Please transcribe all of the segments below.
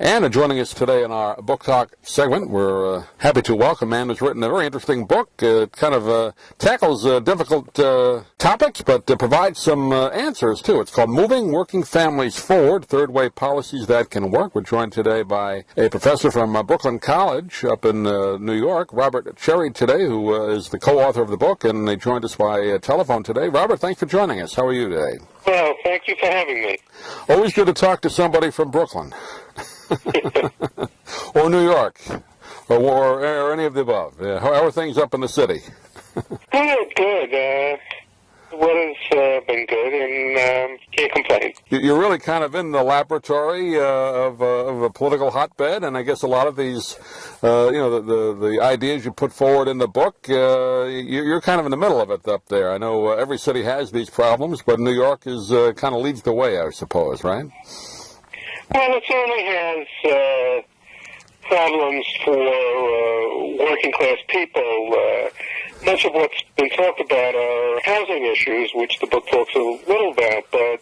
And joining us today in our Book Talk segment, we're happy to welcome a man who's written a very interesting book. It kind of tackles difficult topics, but provides some answers, too. It's called Moving Working Families Forward, Third Way Policies That Can Work. We're joined today by a professor from Brooklyn College up in New York, Robert Cherry, today, who is the co-author of the book, and he joined us by telephone today. Robert, thanks for joining us. How are you today? Well, thank you for having me. Always good to talk to somebody from Brooklyn. Or New York, or any of the above. How are things up in the city? Good. The weather's been good, and can't complain. You're really kind of in the laboratory of a political hotbed, and I guess a lot of these, the ideas you put forward in the book, you're kind of in the middle of it up there. I know every city has these problems, but New York is kind of leads the way, I suppose, right? Well, it certainly has problems for working-class people. Much of what's been talked about are housing issues, which the book talks a little about, but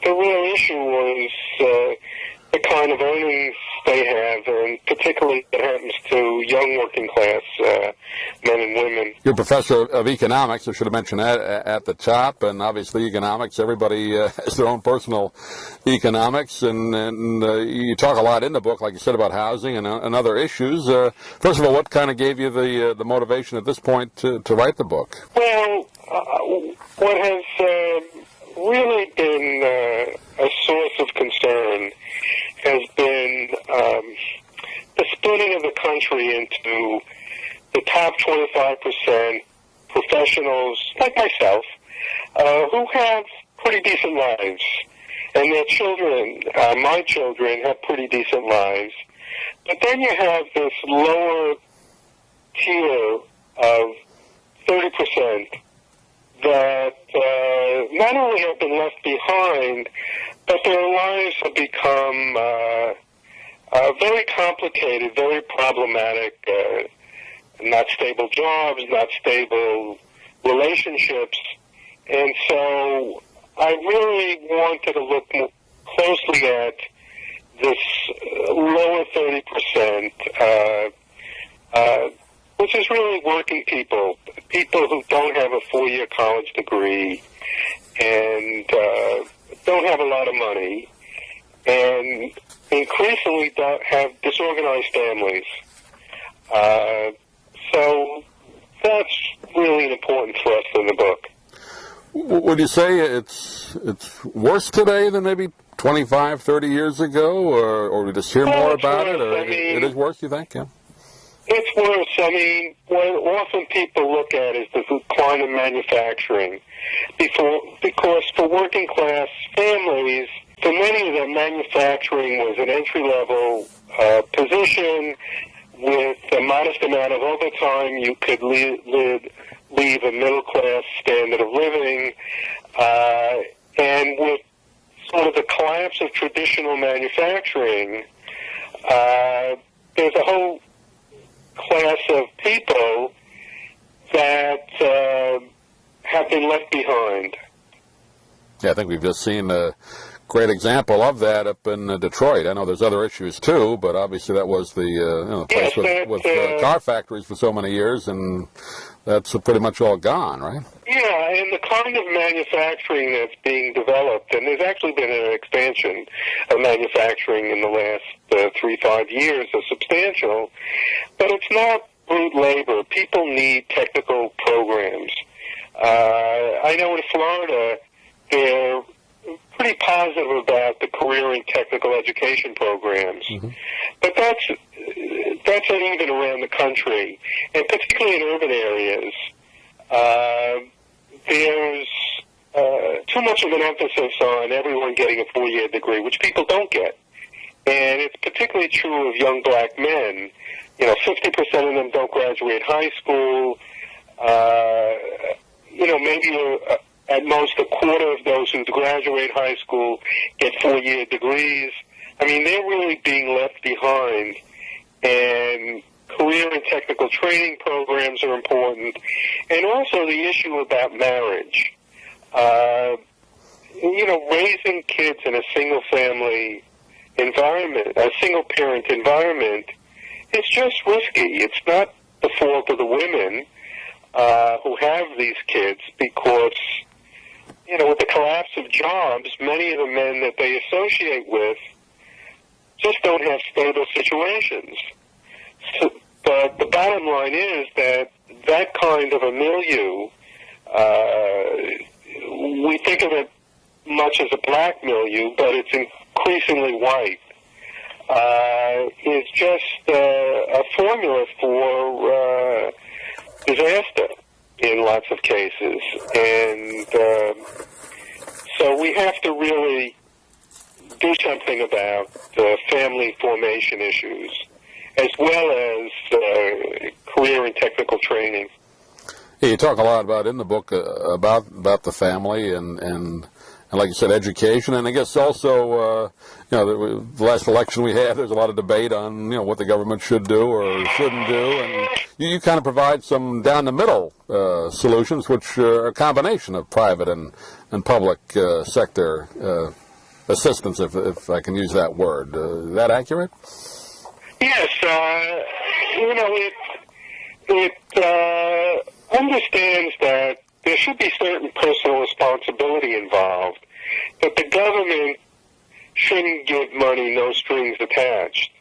the real issue was the kind of earnings they have, and particularly what happens to young working-class men and women. You're a professor of economics, I should have mentioned that at the top, and obviously economics, everybody has their own personal economics, and you talk a lot in the book, like you said, about housing and other issues. First of all, what kind of gave you the motivation at this point to write the book? Well, what has really been a source of concern has been the splitting of the country into the top 25% professionals, like myself, who have pretty decent lives, and their children, my children, have pretty decent lives. But then you have this lower tier of 30% that not only have been left behind, but their lives have become very complicated, very problematic, not stable jobs, not stable relationships. And so I really wanted to look more closely at this lower 30%, which is really working people who don't have a 4-year college degree and don't have a lot of money, and increasingly don't have disorganized families. So that's really an important thrust in the book. Would you say it's worse today than maybe 25, 30 years ago, or we just hear more about it, or it is worse, you think? Yeah. It's worse. I mean, what often people look at is the decline in manufacturing. Because for working class families, for many of them, manufacturing was an entry-level position with a modest amount of overtime. You could leave a middle-class standard of living. And with sort of the collapse of traditional manufacturing, there's a whole class of people that have been left behind. Yeah, I think we've just seen a great example of that up in Detroit. I know there's other issues too, but obviously that was the place with car factories for so many years, and that's pretty much all gone, right? Yeah, and the kind of manufacturing that's being developed, and there's actually been an expansion of manufacturing in the last 3-5 years, is substantial, but it's not brute labor. People need technical programs. I know in Florida they're pretty positive about the career and technical education programs, but that's uneven around the country, and particularly in urban areas. There's too much of an emphasis on everyone getting a 4-year degree, which people don't get. And it's particularly true of young black men. 50% of them don't graduate high school. Maybe at most a quarter of those who graduate high school get 4-year degrees. I mean, they're really being left behind. And career and technical training programs are important. And also the issue about marriage. Raising kids in a single family environment, a single-parent environment, is just risky. It's not the fault of the women who have these kids because, with the collapse of jobs, many of the men that they associate with just don't have stable situations. So, but the bottom line is that kind of a milieu, we think of it much as a black milieu, but it's increasingly white, is just a formula for disaster in lots of cases. And so we have to really do something about family formation issues, as well as career and technical training. Yeah, you talk a lot about in the book about the family and like you said, education, and I guess also the last election we had, there's a lot of debate on what the government should do or shouldn't do, and you kind of provide some down the middle solutions, which are a combination of private and public sector assistance, if I can use that word. Is that accurate? Yes, it understands that there should be certain personal responsibility involved, but the government shouldn't give money no strings attached,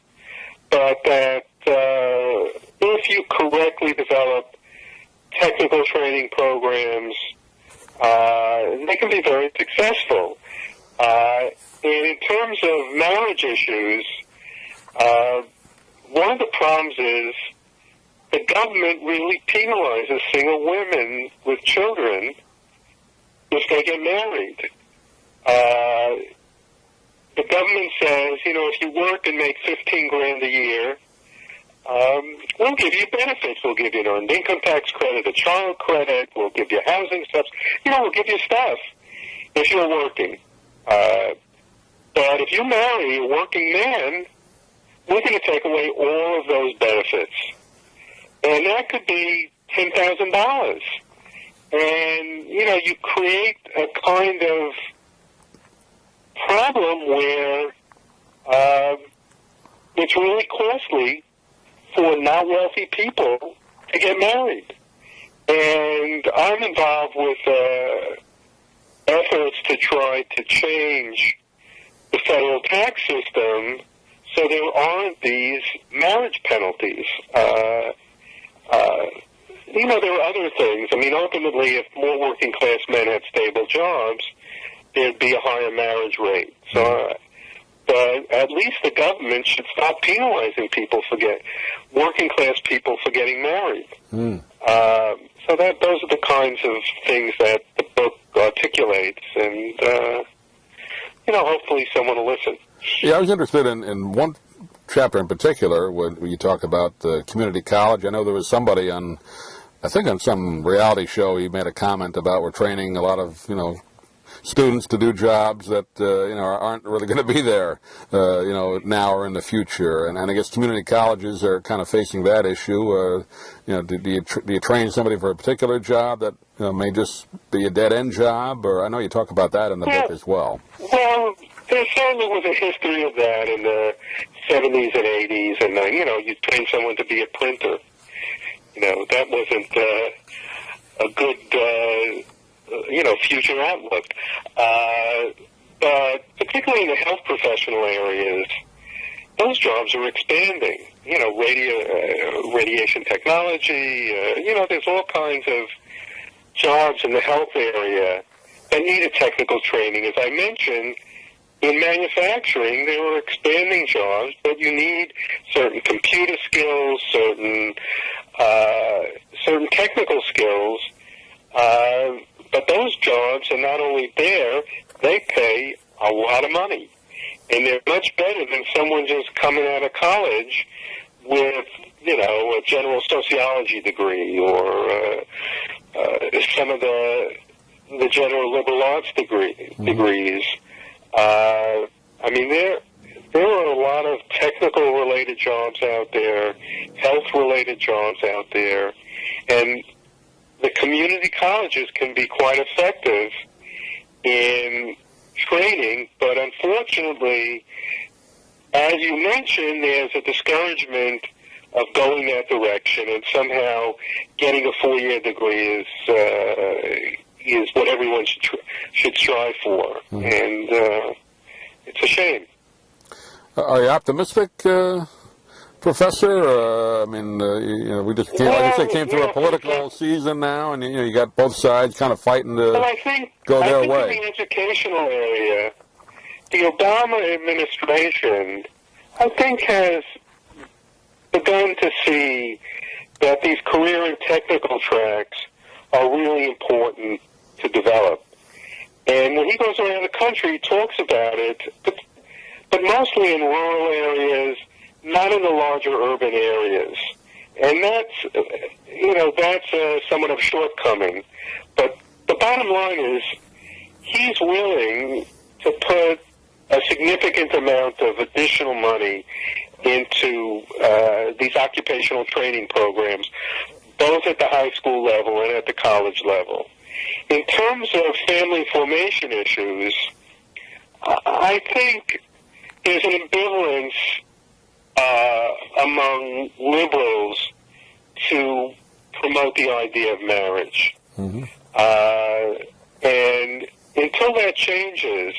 but that if you correctly develop technical training programs, they can be very successful. And in terms of marriage issues, one of the problems is the government really penalizes single women with children if they get married. The government says, if you work and make $15,000 a year, we'll give you benefits. We'll give you an earned income tax credit, a child credit. We'll give you housing stuff. We'll give you stuff if you're working. But if you marry a working man, we're going to take away all of those benefits. And that could be $10,000. And, you create a kind of problem where it's really costly for not wealthy people to get married. And I'm involved with efforts to try to change the federal tax system so there aren't these marriage penalties. There are other things. Ultimately, if more working class men had stable jobs, there'd be a higher marriage rate. So, but at least the government should stop penalizing working class people for getting married. So those are the kinds of things that the book articulates, and hopefully someone will listen. Yeah, I was interested in one chapter in particular when you talk about the community college. I know there was somebody on some reality show, he made a comment about we're training a lot of, students to do jobs that, aren't really going to be there, now or in the future. And I guess community colleges are kind of facing that issue. Do you train somebody for a particular job that may just be a dead-end job? Or I know you talk about that in the book as well. Well, there certainly was a history of that in the 70s and 80s, and, you train someone to be a printer. That wasn't a good, future outlook. But particularly in the health professional areas, those jobs are expanding. Radiation technology, there's all kinds of jobs in the health area that needed technical training. As I mentioned, in manufacturing, there were expanding jobs, but you need certain computer skills, certain technical skills. But those jobs are not only there, they pay a lot of money. And they're much better than someone just coming out of college with, a general sociology degree or some of the general liberal arts degrees. There are a lot of technical-related jobs out there, health-related jobs out there, and the community colleges can be quite effective in training, but unfortunately, as you mentioned, there's a discouragement of going that direction, and somehow getting a 4-year degree is what everyone should strive for, and it's a shame. Are you optimistic, Professor? I mean, we just came, like I said, came through a political season now, and you got both sides kind of fighting to go their way. In the educational area, the Obama administration, I think, has begun to see that these career and technical tracks are really important to develop. And when he goes around the country, he talks about it, but mostly in rural areas, not in the larger urban areas. And that's somewhat of a shortcoming. But the bottom line is, he's willing to put a significant amount of additional money into these occupational training programs, both at the high school level and at the college level. In terms of family formation issues, I think there's an ambivalence among liberals to promote the idea of marriage. Mm-hmm. And until that changes,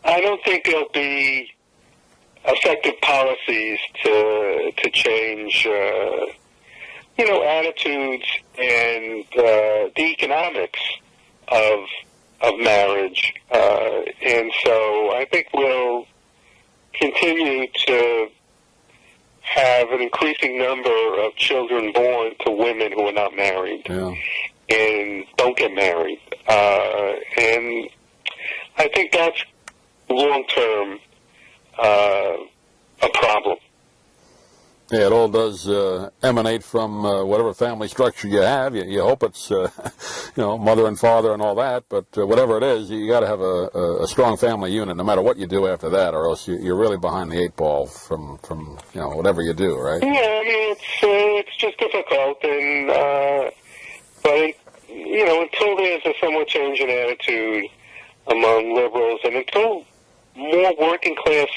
I don't think there'll be effective policies to change, attitudes and the economics of marriage. And so I think we'll continue to have an increasing number of children born to women who are not married and don't get married. And I think that's long-term a problem. Yeah, it all does emanate from whatever family structure you have. You hope it's, mother and father and all that, but whatever it is, you got to have a strong family unit, no matter what you do after that, or else you're really behind the 8 ball from whatever you do, right? Yeah, I mean, it's just difficult, and but until there's a somewhat change in attitude among liberals, and until more working class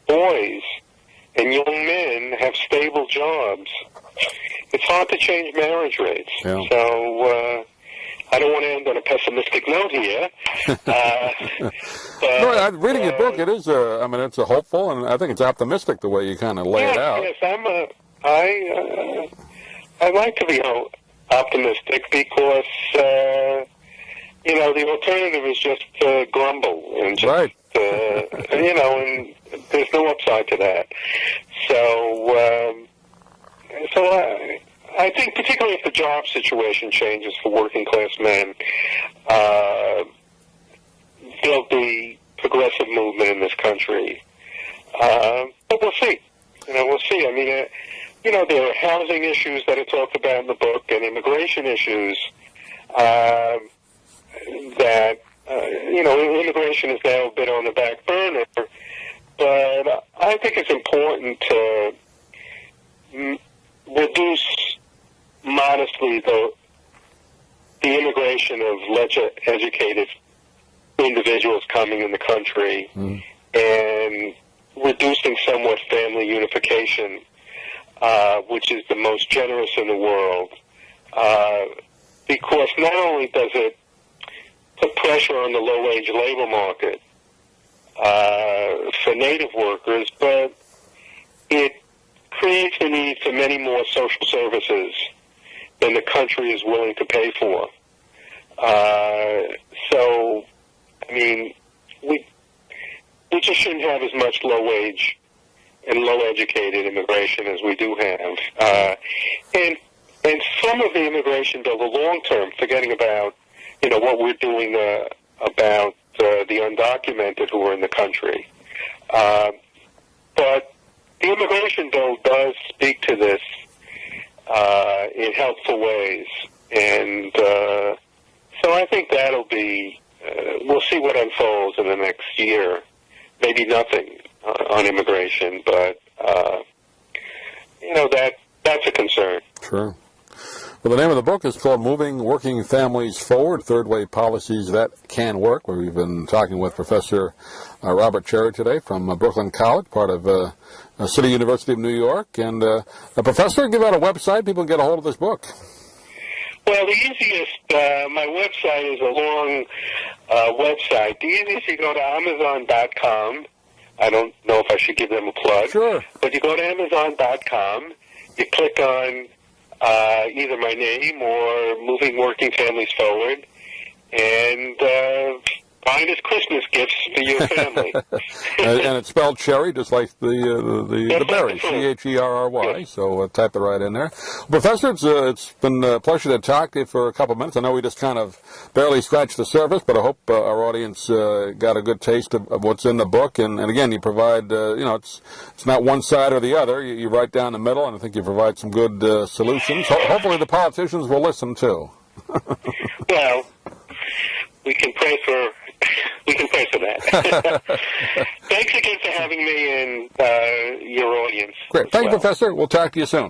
boys and young men have stable jobs, it's hard to change marriage rates. Yeah. So I don't want to end on a pessimistic note here. But, no, reading your book, it is it's a hopeful, and I think it's optimistic the way you kind of lay it out. Yes, I like to be optimistic because the alternative is just to grumble and just right. And there's no upside to that. So I think particularly if the job situation changes for working class men, there'll be progressive movement in this country. But we'll see. We'll see. I mean, there are housing issues that are talked about in the book and immigration issues that, immigration is now a bit on the back burner. But I think it's important to reduce modestly the immigration of less educated individuals coming in the country and reducing somewhat family unification, which is the most generous in the world, because not only does it put pressure on the low-wage labor market for native workers, but it creates the need for many more social services than the country is willing to pay for. So, I mean, we just shouldn't have as much low-wage and low-educated immigration as we do have. And some of the immigration bill, the long-term, forgetting about, what we're doing about the undocumented who are in the country. But the immigration bill does speak to this in helpful ways. And so I think that'll be, we'll see what unfolds in the next year. Maybe nothing on immigration, but, that's a concern. Sure. Well, the name of the book is called Moving Working Families Forward, Third Way Policies That Can Work. We've been talking with Professor Robert Cherry today from Brooklyn College, part of City University of New York. And Professor, give out a website. People can get a hold of this book. Well, the easiest, my website is a long website. The easiest, you go to Amazon.com. I don't know if I should give them a plug. Sure. But you go to Amazon.com, you click on either my name or Moving Working Families Forward, and find us Christmas gifts for your family. And it's spelled Cherry, just like the berry, Cherry. So type it right in there. Professor, it's been a pleasure to talk to you for a couple of minutes. I know we just kind of barely scratched the surface, but I hope our audience got a good taste of what's in the book. And again, you provide, it's not one side or the other. You right down the middle, and I think you provide some good solutions. Hopefully the politicians will listen, too. Well, we can pray for that. Thanks again for having me and your audience. Great. Thank you, Professor. We'll talk to you soon.